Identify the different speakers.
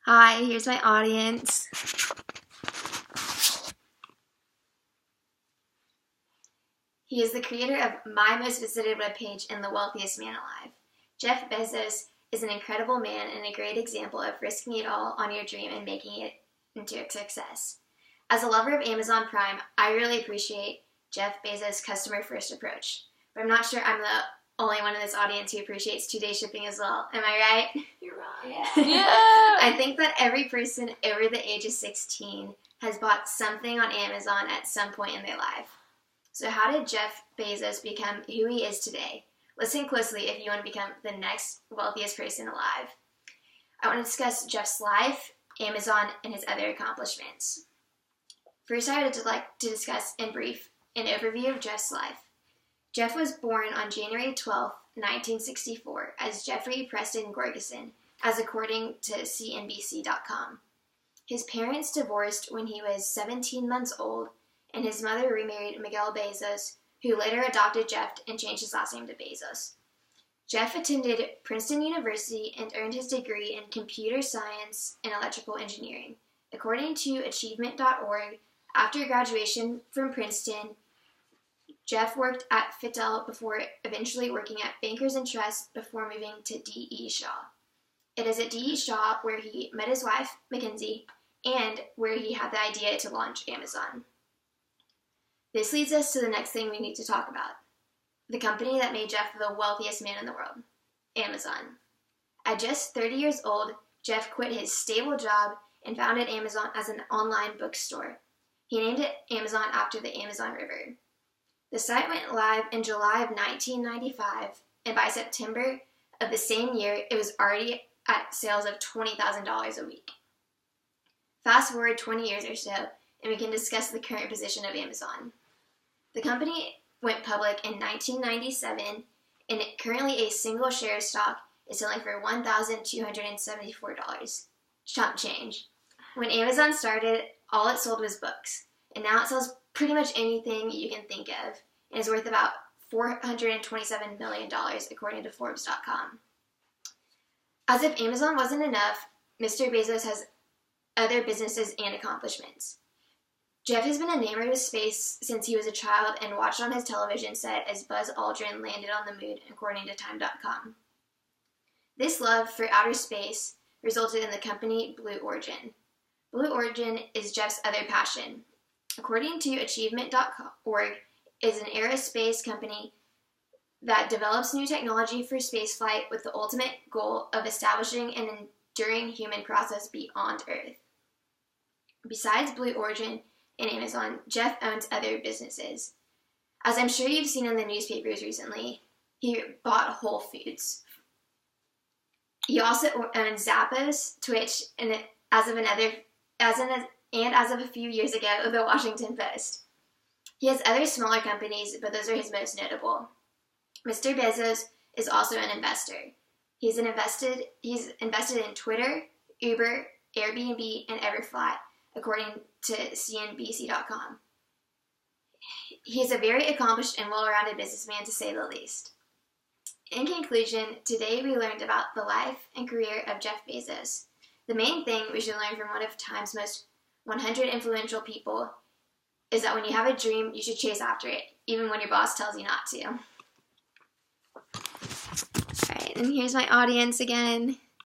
Speaker 1: Hi, here's my audience. He is the creator of my most visited webpage and the wealthiest man alive. Jeff Bezos is an incredible man and a great example of risking it all on your dream and making it into a success. As a lover of Amazon Prime, I really appreciate Jeff Bezos' customer-first approach. But I'm not sure I'm the only one in this audience who appreciates two-day shipping as well. Am I right?
Speaker 2: You're right.
Speaker 1: Yeah. I think that every person over the age of 16 has bought something on Amazon at some point in their life. So how did Jeff Bezos become who he is today? Listen closely if you want to become the next wealthiest person alive. I want to discuss Jeff's life, Amazon, and his other accomplishments. First, I would like to discuss in brief an overview of Jeff's life. Jeff was born on January 12, 1964, as Jeffrey Preston Gorgeson, as according to CNBC.com. His parents divorced when he was 17 months old, and his mother remarried Miguel Bezos, who later adopted Jeff and changed his last name to Bezos. Jeff attended Princeton University and earned his degree in computer science and electrical engineering. According to Achievement.org, after graduation from Princeton, Jeff worked at Fittel before eventually working at Bankers and Trust before moving to D.E. Shaw. It is at D.E. Shaw where he met his wife, Mackenzie, and where he had the idea to launch Amazon. This leads us to the next thing we need to talk about. The company that made Jeff the wealthiest man in the world, Amazon. At just 30 years old, Jeff quit his stable job and founded Amazon as an online bookstore. He named it Amazon after the Amazon River. The site went live in July of 1995, and by September of the same year, it was already at sales of $20,000 a week. Fast forward 20 years or so, and we can discuss the current position of Amazon. The company went public in 1997, and currently a single share of stock is selling for $1,274. Chump change. When Amazon started, all it sold was books, and now it sells pretty much anything you can think of, and is worth about $427 million, according to Forbes.com. As if Amazon wasn't enough, Mr. Bezos has other businesses and accomplishments. Jeff has been enamored with space since he was a child and watched on his television set as Buzz Aldrin landed on the moon, according to Time.com. This love for outer space resulted in the company Blue Origin. Blue Origin is Jeff's other passion. According to Achievement.org, is an aerospace company that develops new technology for spaceflight with the ultimate goal of establishing an enduring human process beyond Earth. Besides Blue Origin and Amazon, Jeff owns other businesses. As I'm sure you've seen in the newspapers recently, he bought Whole Foods. He also owns Zappos, Twitch, and as of a few years ago, the Washington Post. He has other smaller companies, but those are his most notable. Mr. Bezos is also an investor. He's invested in Twitter, Uber, Airbnb, and Everfly, according to CNBC.com. He is a very accomplished and well-rounded businessman, to say the least. In conclusion, today we learned about the life and career of Jeff Bezos. The main thing we should learn from one of Time's most 100 influential people is that when you have a dream, you should chase after it, even when your boss tells you not to. All right, and here's my audience again.